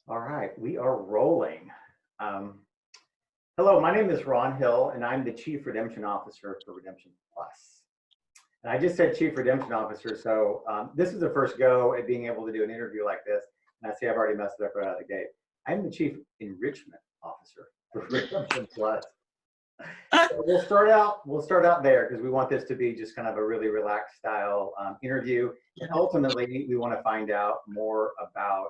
All right, we are rolling. Um, Hello, my name is Ron Hill, and I'm the Chief Redemption Officer for Redemption Plus. And I just said Chief Redemption Officer, so this is the first go at being able to do an interview like this. And I see I've already messed it up right out of the gate. I'm the Chief Enrichment Officer for Redemption Plus. So we'll start out there because we want this to be just kind of a really relaxed style interview. And ultimately, we want to find out more about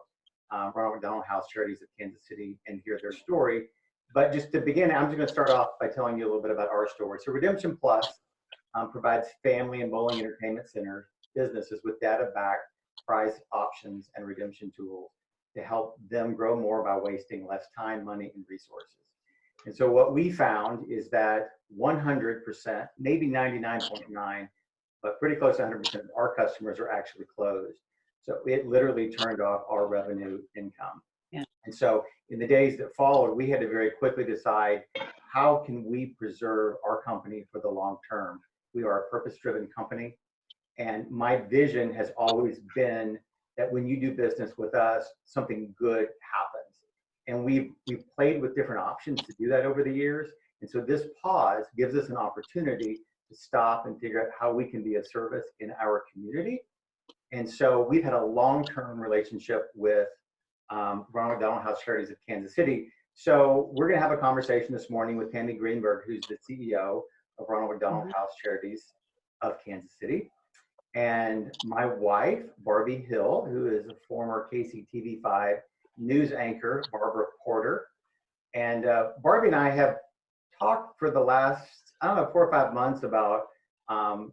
Ronald McDonald House Charities of Kansas City and hear their story. But just to begin, I'm just going to start off by telling you a little bit about our story. So Redemption Plus provides family and bowling entertainment center businesses with data-backed prize options and redemption tools to help them grow more by wasting less time, money, and resources. And so what we found is that 100%, maybe 99.9, but pretty close to 100% of our customers are actually closed. So it literally turned off our revenue income. Yeah. And so in the days that followed, we had to very quickly decide, how can we preserve our company for the long term? We are a purpose-driven company. And my vision has always been that when you do business with us, something good happens. And we've played with different options to do that over the years. And so this pause gives us an opportunity to stop and figure out how we can be of service in our community. And so we've had a long-term relationship with Ronald McDonald House Charities of Kansas City. So we're going to have a conversation this morning with Tammy Greenberg, who's the CEO of Ronald McDonald House Charities of Kansas City, and my wife, Barbie Hill, who is a former KCTV5 news anchor, Barbara Porter. And Barbie and I have talked for the last, 4 or 5 months about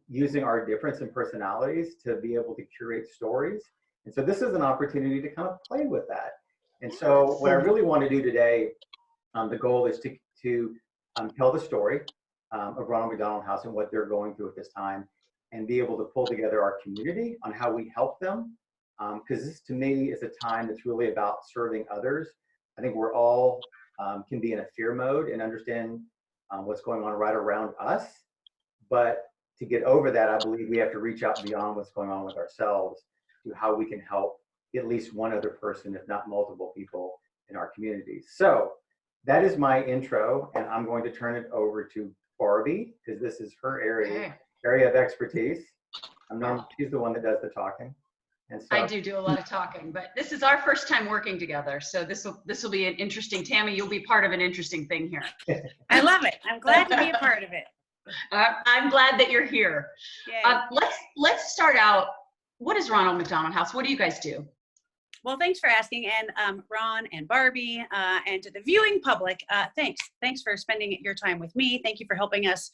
using our difference in personalities to be able to curate stories. And so this is an opportunity to kind of play with that. And so what I really want to do today, the goal is to tell the story of Ronald McDonald House and what they're going through at this time, and be able to pull together our community on how we help them. Because this, to me, is a time that's really about serving others. I think we're all can be in a fear mode and understand what's going on right around us. But to get over that, I believe we have to reach out beyond what's going on with ourselves to how we can help at least one other person, if not multiple people in our communities. So that is my intro, and I'm going to turn it over to Barbie, because this is her area of expertise. She's the one that does the talking. And so, I do a lot of talking, but this is our first time working together. So this will be an interesting, Tammy, you'll be part of an interesting thing here. I love it. I'm glad to be a part of it. I'm glad that you're here. Let's start out. What is Ronald McDonald House? What do you guys do? Well, thanks for asking. And Ron and Barbie and to the viewing public, thanks for spending your time with me. Thank you for helping us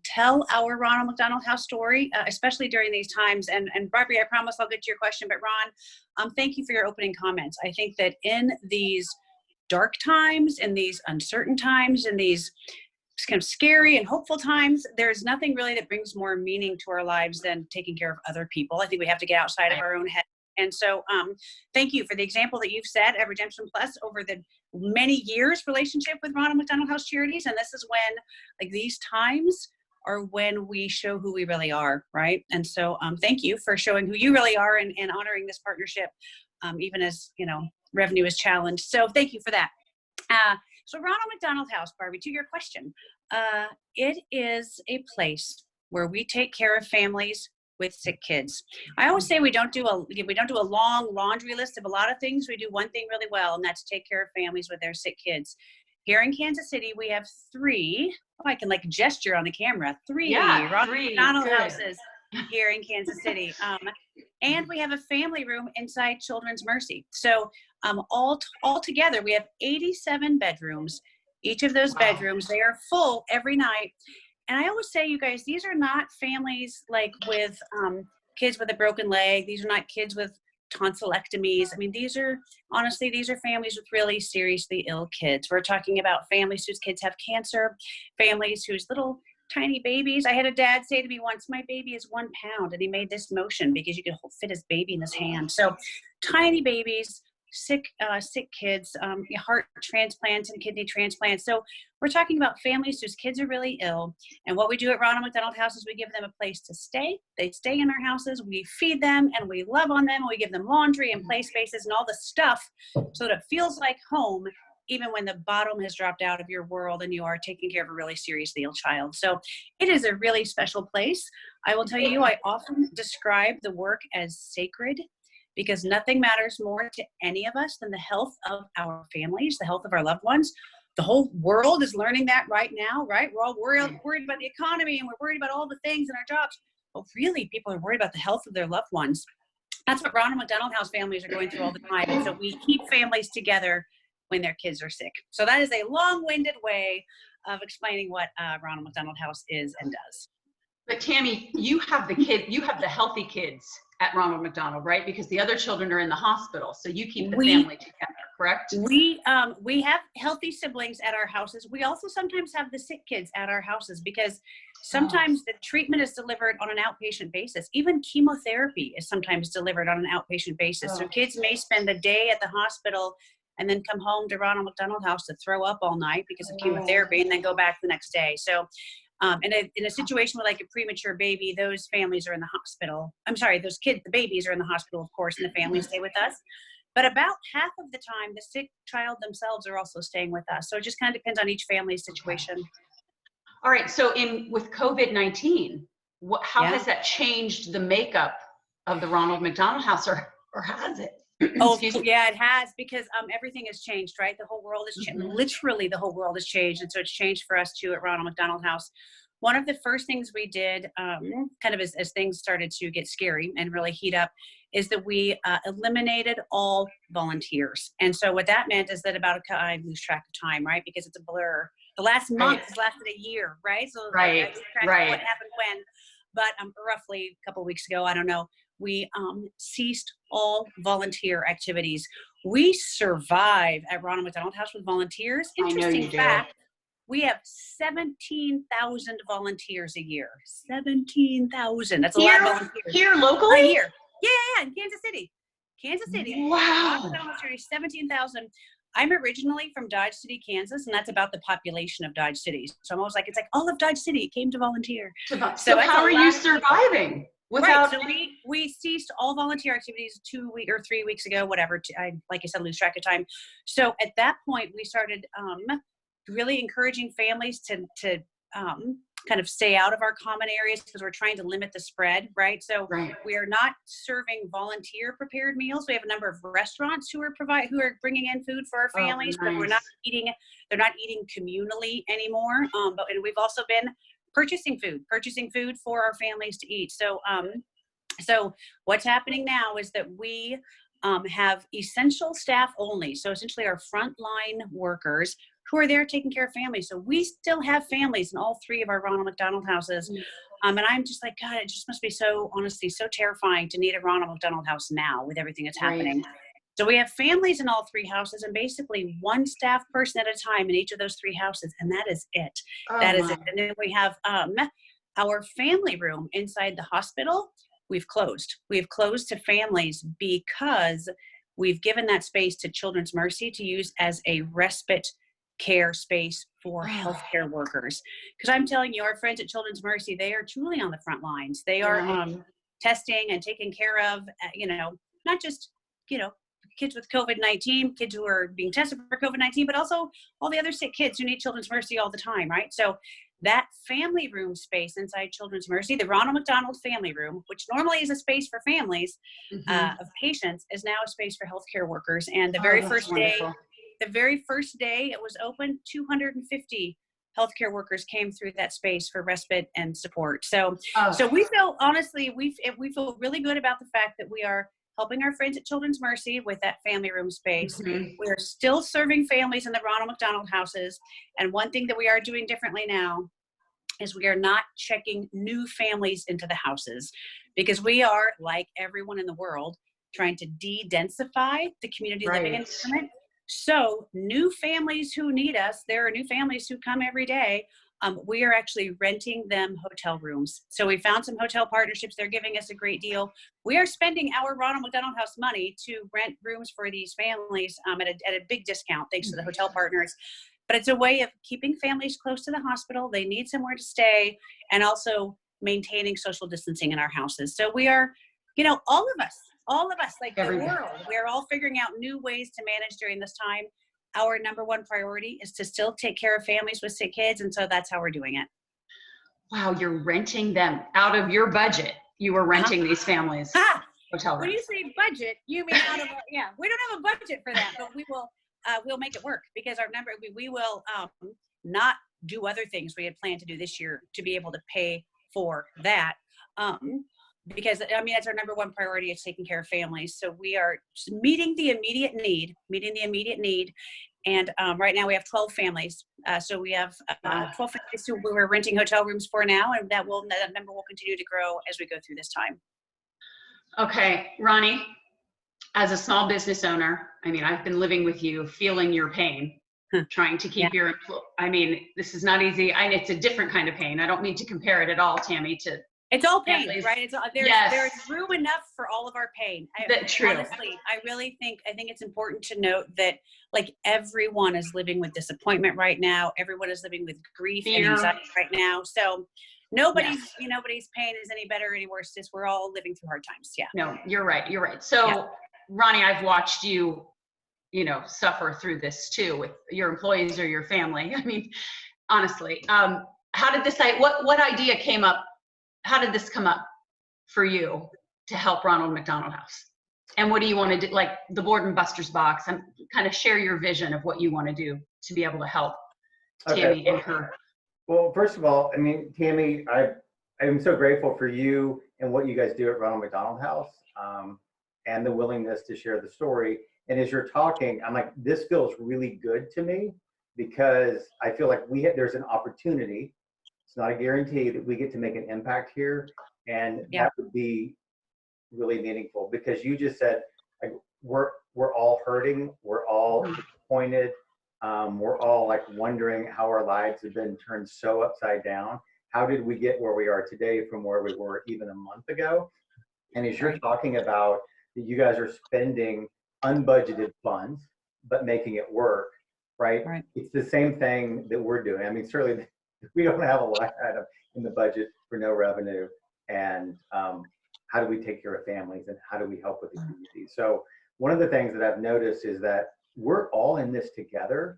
tell our Ronald McDonald House story, especially during these times. And Barbie, I promise I'll get to your question, but Ron, thank you for your opening comments. I think that in these dark times, in these uncertain times, in these kind of scary and hopeful times, there's nothing really that brings more meaning to our lives than taking care of other people. I think we have to get outside of our own head. And so thank you for the example that you've set of Redemption Plus over the many years relationship with Ronald McDonald House Charities. And this is when, like, these times are when we show who we really are, right? And so thank you for showing who you really are and honoring this partnership, even as, revenue is challenged. So thank you for that. So Ronald McDonald House, Barbie, to your question, it is a place where we take care of families with sick kids. I always say we don't do a long laundry list of a lot of things. We do one thing really well, and that's take care of families with their sick kids. Here in Kansas City, we have 3. Oh, I can like gesture on the camera. 3 Ronald McDonald Houses here in Kansas City. And we have a family room inside Children's Mercy. So all together, we have 87 bedrooms. Each of those bedrooms, they are full every night. And I always say, you guys, these are not families like with kids with a broken leg. These are not kids with tonsillectomies. I mean, these are families with really seriously ill kids. We're talking about families whose kids have cancer, families whose little tiny babies. I had a dad say to me once, my baby is 1 pound, and he made this motion because you could fit his baby in his hand. So tiny babies sick kids, heart transplants and kidney transplants. So we're talking about families whose kids are really ill. And what we do at Ronald McDonald House is we give them a place to stay. They stay in our houses. We feed them and we love on them. And we give them laundry and play spaces and all the stuff so that it feels like home, even when the bottom has dropped out of your world and you are taking care of a really seriously ill child. So it is a really special place. I will tell you, I often describe the work as sacred, because nothing matters more to any of us than the health of our families, the health of our loved ones. The whole world is learning that right now, right? We're all worried about the economy and we're worried about all the things in our jobs. But really, people are worried about the health of their loved ones. That's what Ronald McDonald House families are going through all the time. And so we keep families together when their kids are sick. So that is a long-winded way of explaining what Ronald McDonald House is and does. But Tammy, you have the healthy kids at Ronald McDonald, right? Because the other children are in the hospital. So you keep the family together, correct? We have healthy siblings at our houses. We also sometimes have the sick kids at our houses because sometimes the treatment is delivered on an outpatient basis. Even chemotherapy is sometimes delivered on an outpatient basis. So kids may spend the day at the hospital and then come home to Ronald McDonald House to throw up all night because of chemotherapy and then go back the next day. So in a situation with like a premature baby, those families are in the hospital. I'm sorry, those kids, the babies are in the hospital, of course, and the families stay with us. But about half of the time, the sick child themselves are also staying with us. So it just kind of depends on each family's situation. All right. So with COVID-19, how has that changed the makeup of the Ronald McDonald House, or has it? Oh, yeah, it has, because everything has changed, right? The whole world has changed. Literally, the whole world has changed. And so it's changed for us too at Ronald McDonald House. One of the first things we did, kind of as things started to get scary and really heat up, is that we eliminated all volunteers. And so what that meant is that I lose track of time, right? Because it's a blur. The last month has lasted a year, right? So I lose track of what happened when. But roughly a couple of weeks ago, I don't know, we ceased all volunteer activities. We survive at Ronald McDonald House with volunteers. Interesting fact, we have 17,000 volunteers a year. 17,000. That's a lot of volunteers. Here locally? A year. Yeah, in Kansas City. Wow. 17,000. I'm originally from Dodge City, Kansas, and that's about the population of Dodge City. So I'm always like, it's like all of Dodge City came to volunteer. So how are you surviving? Right, so we ceased all volunteer activities 2 weeks or 3 weeks ago, whatever. Like I said, lose track of time. So at that point, we started really encouraging families to kind of stay out of our common areas because we're trying to limit the spread, right? So we are not serving volunteer prepared meals. We have a number of restaurants who are bringing in food for our families, but they're not eating communally anymore. But we've also been purchasing food for our families to eat. So what's happening now is that we have essential staff only. So essentially our frontline workers who are there taking care of families. So we still have families in all three of our Ronald McDonald houses. And I'm just like, God, it just must be so terrifying to need a Ronald McDonald House now with everything that's happening. So we have families in all three houses and basically one staff person at a time in each of those three houses. And that is it. That is it. And then we have our family room inside the hospital. We've closed to families because we've given that space to Children's Mercy to use as a respite care space for healthcare workers. Because I'm telling you, our friends at Children's Mercy, they are truly on the front lines. They are testing and taking care of, not just, kids with COVID-19, kids who are being tested for COVID-19, but also all the other sick kids who need Children's Mercy all the time, right? So that family room space inside Children's Mercy, the Ronald McDonald Family Room, which normally is a space for families of patients, is now a space for healthcare workers. And the very first day it was open, 250 healthcare workers came through that space for respite and support. So we feel, honestly, we feel really good about the fact that we are helping our friends at Children's Mercy with that family room space. We are still serving families in the Ronald McDonald houses. And one thing that we are doing differently now is we are not checking new families into the houses because we are, like everyone in the world, trying to de-densify the community living environment. So new families who need us, there are new families who come every day. we are actually renting them hotel rooms. So we found some hotel partnerships. They're giving us a great deal. We are spending our Ronald McDonald House money to rent rooms for these families at a big discount, thanks to the hotel partners. But it's a way of keeping families close to the hospital. They need somewhere to stay, and also maintaining social distancing in our houses. So we are, all of us, like the world, we're all figuring out new ways to manage during this time. Our number one priority is to still take care of families with sick kids. And so that's how we're doing it. Wow, you're renting them out of your budget. You were renting these families hotel rooms. When you say budget, you mean out of we don't have a budget for that, but we will, we'll make it work, because we will not do other things we had planned to do this year to be able to pay for that. Because it's our number one priority, is taking care of families. So we are meeting the immediate need. And right now we have 12 families. So we have 12 families who we're renting hotel rooms for now, and that number will continue to grow as we go through this time. Okay, Ronnie, as a small business owner, I've been living with you, feeling your pain, trying to keep your this is not easy. And it's a different kind of pain. I don't mean to compare it at all, Tammy, to it's all pain, families. Right? There's room enough for all of our pain. True. Honestly, I think it's important to note that, like, everyone is living with disappointment right now. Everyone is living with grief and anxiety right now. So nobody's pain is any better or any worse. Just we're all living through hard times. Yeah. No, you're right. So Ronnie, I've watched you, suffer through this too with your employees or your family. Honestly, how did this, what idea came up? How did this come up for you to help Ronald McDonald House? And what do you want to do, like the Boredom Busters box, and kind of share your vision of what you want to do to be able to help Tammy and her? Well, first of all, Tammy, I'm so grateful for you and what you guys do at Ronald McDonald House, and the willingness to share the story. And as you're talking, I'm like, this feels really good to me, because I feel like there's an opportunity. It's not a guarantee that we get to make an impact here, and that would be really meaningful, because you just said, like, we're all hurting, we're all disappointed, we're all like wondering how our lives have been turned so upside down. How did we get where we are today from where we were even a month ago? And as you're talking about that, you guys are spending unbudgeted funds but making it work, right? It's the same thing that we're doing. Certainly we don't have a line item in the budget for no revenue. And how do we take care of families, and how do we help with the community? So one of the things that I've noticed is that we're all in this together.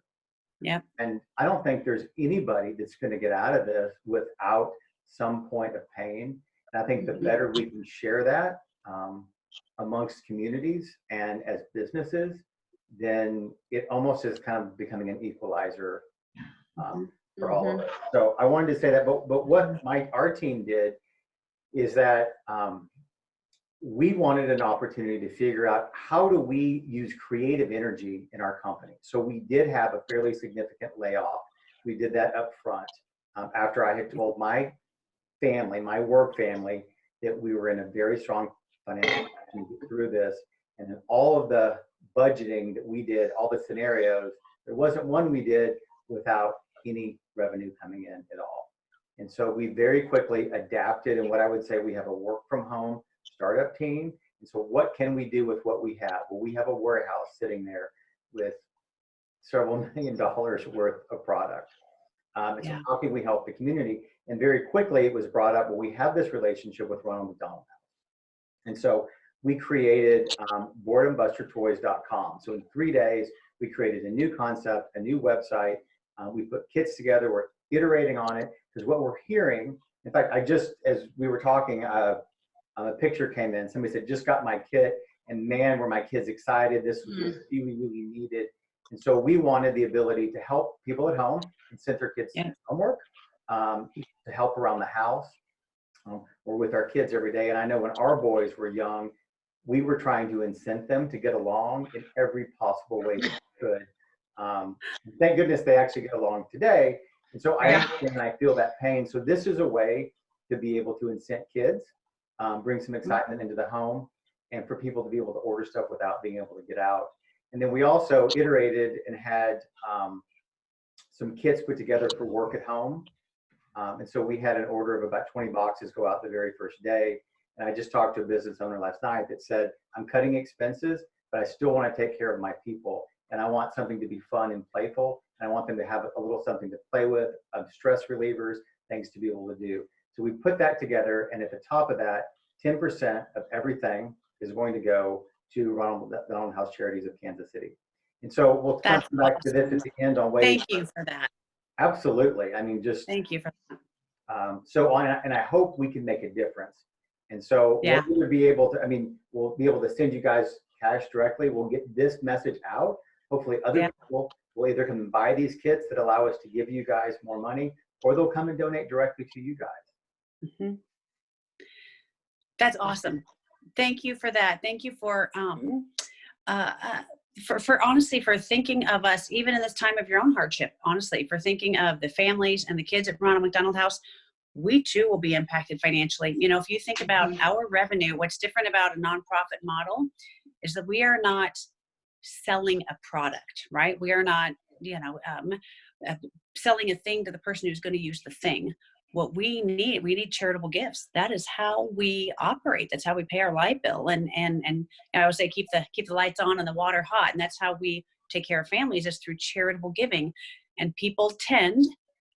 Yeah. And I don't think there's anybody that's going to get out of this without some point of pain. And I think the better we can share that amongst communities and as businesses, then it almost is kind of becoming an equalizer for all of us. So I wanted to say that, but what our team did is that we wanted an opportunity to figure out, how do we use creative energy in our company? So we did have a fairly significant layoff. We did that up front after I had told my family, my work family, that we were in a very strong financial position to get through this. And then all of the budgeting that we did, all the scenarios, there wasn't one we did without any revenue coming in at all. And so we very quickly adapted, and what I would say, we have a work from home startup team. And so what can we do with what we have? Well, we have a warehouse sitting there with several $1 million worth of product. And so how can we help the community? And very quickly it was brought up, well, we have this relationship with Ronald McDonald House. And so we created BoredomBusterToys.com. So in 3 days, we created a new concept, a new website. We put kits together. We're iterating on it, because what we're hearing, in fact, as we were talking, a picture came in. Somebody said, just got my kit, and man, were my kids excited. This was really, really needed. And so we wanted the ability to help people at home and send their kids homework, to help around the house. We're with our kids every day. And I know when our boys were young, we were trying to incent them to get along in every possible way that we could. Thank goodness they actually get along today. And so I understand and I feel that pain. So this is a way to be able to incent kids, bring some excitement into the home, and for people to be able to order stuff without being able to get out. And then we also iterated and had some kits put together for work at home. And so we had an order of about 20 boxes go out the very first day. And I just talked to a business owner last night that said, I'm cutting expenses, but I still want to take care of my people. And I want something to be fun and playful. And I want them to have a little something to play with, stress relievers, things to be able to do. So we put that together. And at the top of that, 10% of everything is going to go to Ronald McDonald House Charities of Kansas City. And so we'll come back to this at the end on ways. Thank you for that. Absolutely. I mean, just thank you for that. And I hope we can make a difference. And so Yeah. we'll either be able to, I mean, we'll be able to send you guys cash directly. We'll get this message out. Hopefully other people will either come and buy these kits that allow us to give you guys more money, or they'll come and donate directly to you guys. Mm-hmm. That's awesome. Thank you for that. Thank you for honestly, for thinking of us, even in this time of your own hardship, honestly, for thinking of the families and the kids at Ronald McDonald House. We too will be impacted financially. You know, if you think about our revenue, what's different about a nonprofit model is that we are not selling a product, right? We are not, selling a thing to the person who's going to use the thing. What we need charitable gifts. That is how we operate. That's how we pay our light bill. And I always say keep the lights on and the water hot. And that's how we take care of families, is through charitable giving. And people tend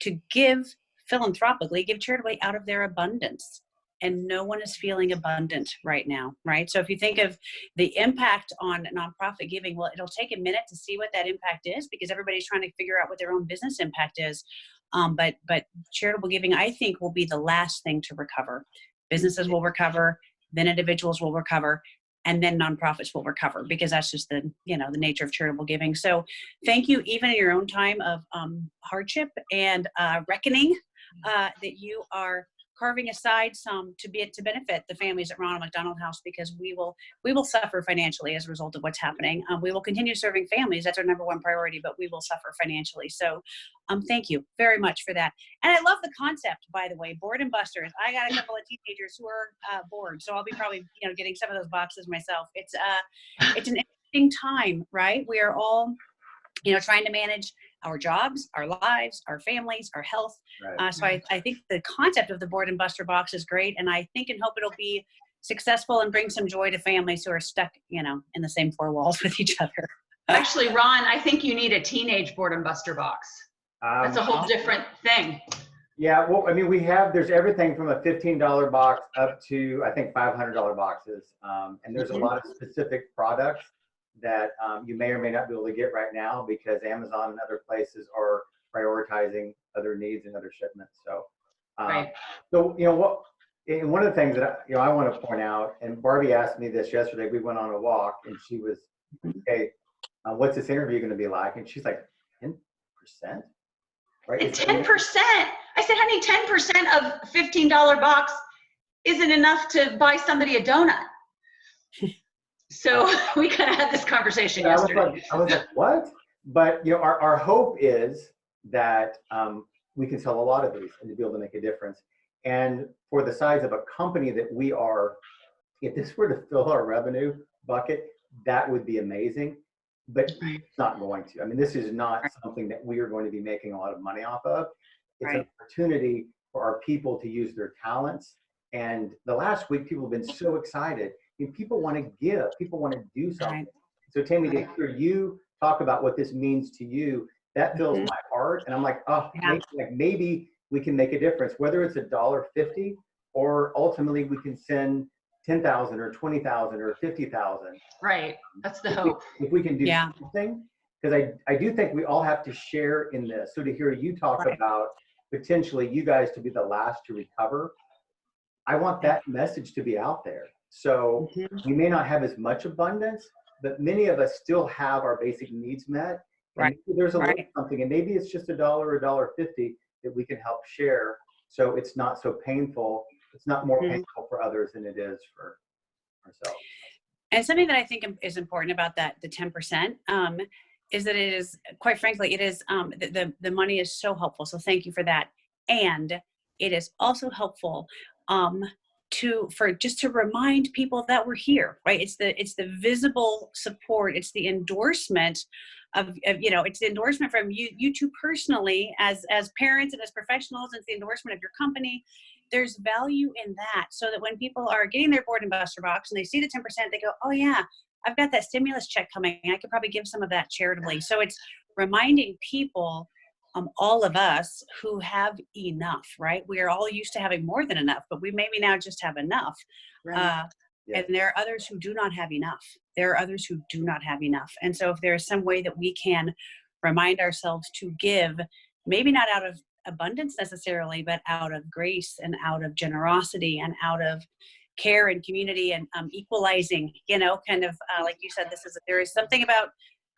to give philanthropically, give charitably out of their abundance. And no one is feeling abundant right now, right? So if you think of the impact on nonprofit giving, well, it'll take a minute to see what that impact is, because everybody's trying to figure out what their own business impact is. But charitable giving, I think, will be the last thing to recover. Businesses will recover, then individuals will recover, and then nonprofits will recover, because that's just the nature of charitable giving. So thank you, even in your own time of hardship and reckoning, that you are carving aside some to benefit the families at Ronald McDonald House, because we will suffer financially as a result of what's happening. We will continue serving families. That's our number one priority, but we will suffer financially. So thank you very much for that. And I love the concept, by the way, Boredom Busters. I got a couple of teenagers who are bored, so I'll be probably getting some of those boxes myself. It's an interesting time, right? We are all trying to manage our jobs, our lives, our families, our health. Right. So I think the concept of the Boredom Buster box is great. And I think and hope it'll be successful and bring some joy to families who are stuck, in the same four walls with each other. Actually, Ron, I think you need a teenage Boredom Buster box. That's a whole different thing. Yeah, well, I mean, there's everything from a $15 box up to, I think, $500 boxes. And there's a lot of specific products that you may or may not be able to get right now, because Amazon and other places are prioritizing other needs and other shipments. So, Right. So and one of the things that I want to point out, and Barbie asked me this yesterday. We went on a walk, and she was, "Hey, what's this interview going to be like?" And she's like, 10%, right? 10%. I said, honey, 10% of $15 box isn't enough to buy somebody a donut. So we kind of had this conversation yesterday. I was like, what? But our hope is that we can sell a lot of these and to be able to make a difference. And for the size of a company that we are, if this were to fill our revenue bucket, that would be amazing. But it's not going to. I mean, this is not something that we are going to be making a lot of money off of. It's an opportunity for our people to use their talents. And the last week, people have been so excited. People want to give. People want to do something. Right. So, Tammy, to hear you talk about what this means to you, that fills my heart. And I'm like, maybe we can make a difference, whether it's $1.50 or ultimately we can send 10,000 or 20,000 or 50,000. Right. That's the hope. If we can do something, because I do think we all have to share in this. So to hear you talk about potentially you guys to be the last to recover, I want that message to be out there. So we may not have as much abundance, but many of us still have our basic needs met. And there's a little something, and maybe it's just $1 or $1.50 that we can help share. So it's not so painful. It's not more painful for others than it is for ourselves. And something that I think is important about that, the 10%, is that it is, quite frankly, it is, the money is so helpful. So thank you for that. And it is also helpful to remind people that we're here, right? It's the visible support. It's the endorsement it's the endorsement from you two personally as parents and as professionals. It's the endorsement of your company. There's value in that, so that when people are getting their Boredom Buster box and they see the 10%, they go, oh yeah, I've got that stimulus check coming. I could probably give some of that charitably. So it's reminding people, all of us who have enough, right? We are all used to having more than enough, but we maybe now just have enough. Right. Yeah. And there are others who do not have enough. There are others who do not have enough. And so if there is some way that we can remind ourselves to give, maybe not out of abundance necessarily, but out of grace and out of generosity and out of care and community and equalizing, kind of like you said, there is something about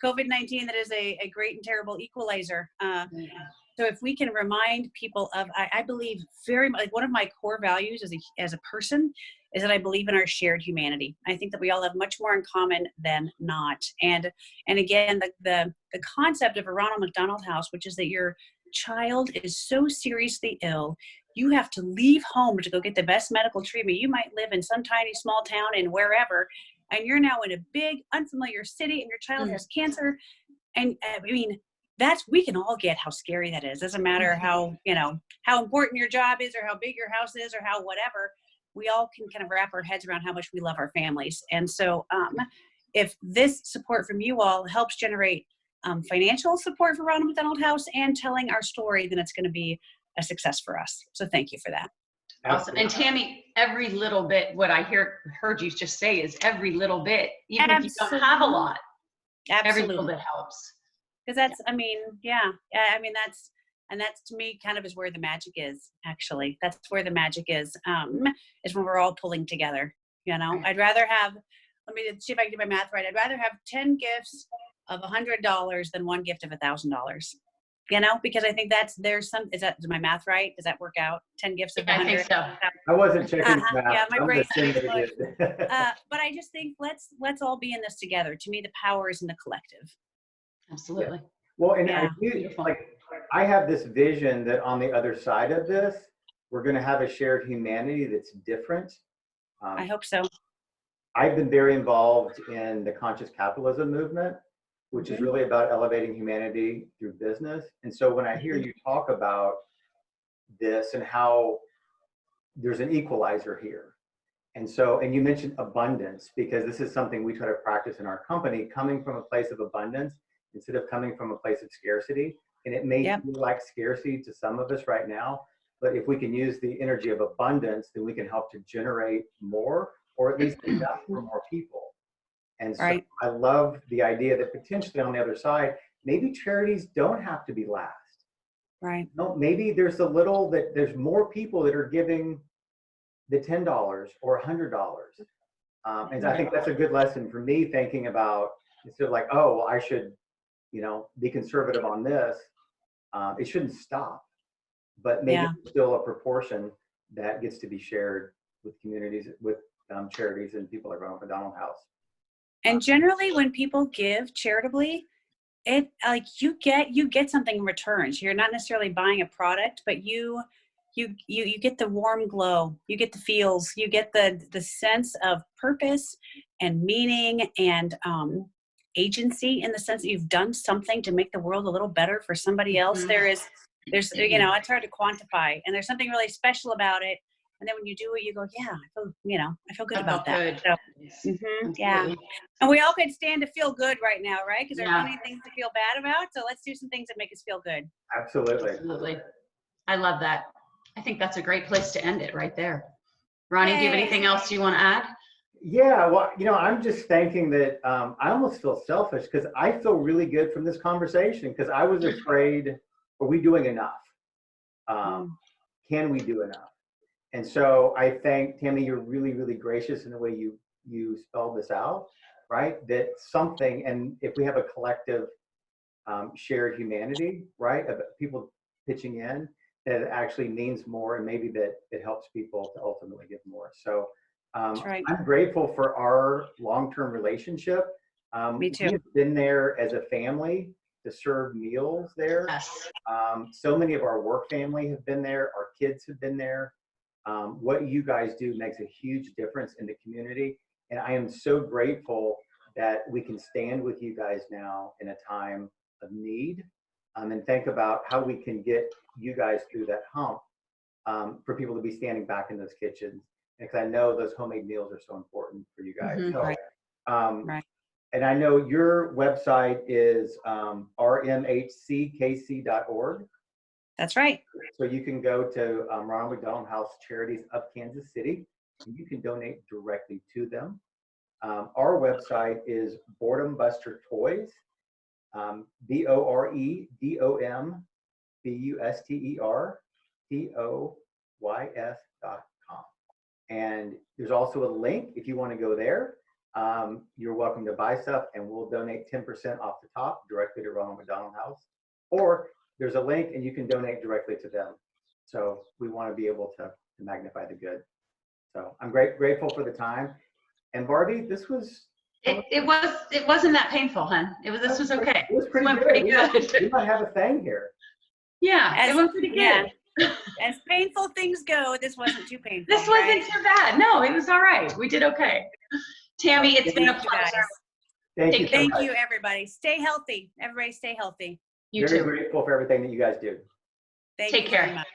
COVID-19 that is a great and terrible equalizer. So if we can remind people of, I believe very much, like one of my core values as a person is that I believe in our shared humanity. I think that we all have much more in common than not. And again, the concept of a Ronald McDonald House, which is that your child is so seriously ill, you have to leave home to go get the best medical treatment. You might live in some tiny small town and wherever, and you're now in a big unfamiliar city and your child has cancer. And I mean, we can all get how scary that is. Doesn't matter how important your job is or how big your house is or how whatever, we all can kind of wrap our heads around how much we love our families. And so if this support from you all helps generate financial support for Ronald McDonald House and telling our story, then it's going to be a success for us. So thank you for that. Awesome. And Tammy, every little bit, what I heard you just say is every little bit, even if you don't have a lot, every little bit helps. Because that's to me kind of is where the magic is, actually. That's where the magic is when we're all pulling together. I'd rather have, let me see if I can do my math right. I'd rather have 10 gifts of $100 than one gift of $1,000. Because I think is my math right? Does that work out? 10 gifts of 100? I think so. I wasn't checking that. Yeah, my brain. But I just think let's all be in this together. To me, the power is in the collective. Absolutely. Yeah. Well, and yeah. I have this vision that on the other side of this, we're going to have a shared humanity that's different. I hope so. I've been very involved in the conscious capitalism movement, which is really about elevating humanity through business. And so when I hear you talk about this and how there's an equalizer here, and you mentioned abundance, because this is something we try to practice in our company, coming from a place of abundance instead of coming from a place of scarcity. And it may feel like scarcity to some of us right now, but if we can use the energy of abundance, then we can help to generate more, or at least enough for more people. And so I love the idea that potentially on the other side, maybe charities don't have to be last. Right. No, maybe there's there's more people that are giving the $10 or $100. And I think that's a good lesson for me, thinking about, instead of like, oh, well, I should, be conservative on this. It shouldn't stop, but maybe still a proportion that gets to be shared with communities, with charities and people like Ronald McDonald House. And generally, when people give charitably, it you get something in return. So you're not necessarily buying a product, but you get the warm glow, you get the feels, you get the sense of purpose and meaning and agency, in the sense that you've done something to make the world a little better for somebody else. There's it's hard to quantify, and there's something really special about it. And then when you do it, you go, yeah, I feel good about that. So, yeah. And we all could stand to feel good right now, right? Because there's plenty of things to feel bad about. So let's do some things that make us feel good. Absolutely. I love that. I think that's a great place to end it right there. Ronnie, do you have anything else you want to add? Yeah, well, I'm just thinking that I almost feel selfish, because I feel really good from this conversation, because I was afraid, are we doing enough? Can we do enough? And so I think, Tammy, you're really, really gracious in the way you spelled this out, right? That something, and if we have a collective shared humanity, right, of people pitching in, that it actually means more, and maybe that it helps people to ultimately give more. So I'm grateful for our long-term relationship. Me too. We've been there as a family to serve meals there. Yes. So many of our work family have been there. Our kids have been there. What you guys do makes a huge difference in the community. And I am so grateful that we can stand with you guys now in a time of need, and think about how we can get you guys through that hump, for people to be standing back in those kitchens. Because I know those homemade meals are so important for you guys. Mhm. So, Right. Right. and I know your website is rmhckc.org. That's right. So you can go to Ronald McDonald House Charities of Kansas City, and you can donate directly to them. Our website is Boredom Buster Toys, BOREDOMBUSTERTOYS.com. And there's also a link if you want to go there. You're welcome to buy stuff, and we'll donate 10% off the top directly to Ronald McDonald House. Or there's a link and you can donate directly to them. So we want to be able to magnify the good. So I'm grateful for the time. And Barbie, this was It wasn't that painful, hun. This was okay. It was pretty went good. pretty We good. might have a thing here. Yeah, it went pretty good. Yeah. As painful things go, this wasn't too painful. This wasn't too bad. No, it was all right. We did okay. Tammy, it's been a Thank you, guys. pleasure. Thank you so Thank much. you, everybody. Stay healthy. Everybody stay healthy. You Very too. grateful for everything that you guys do. Thank Take you care. very much.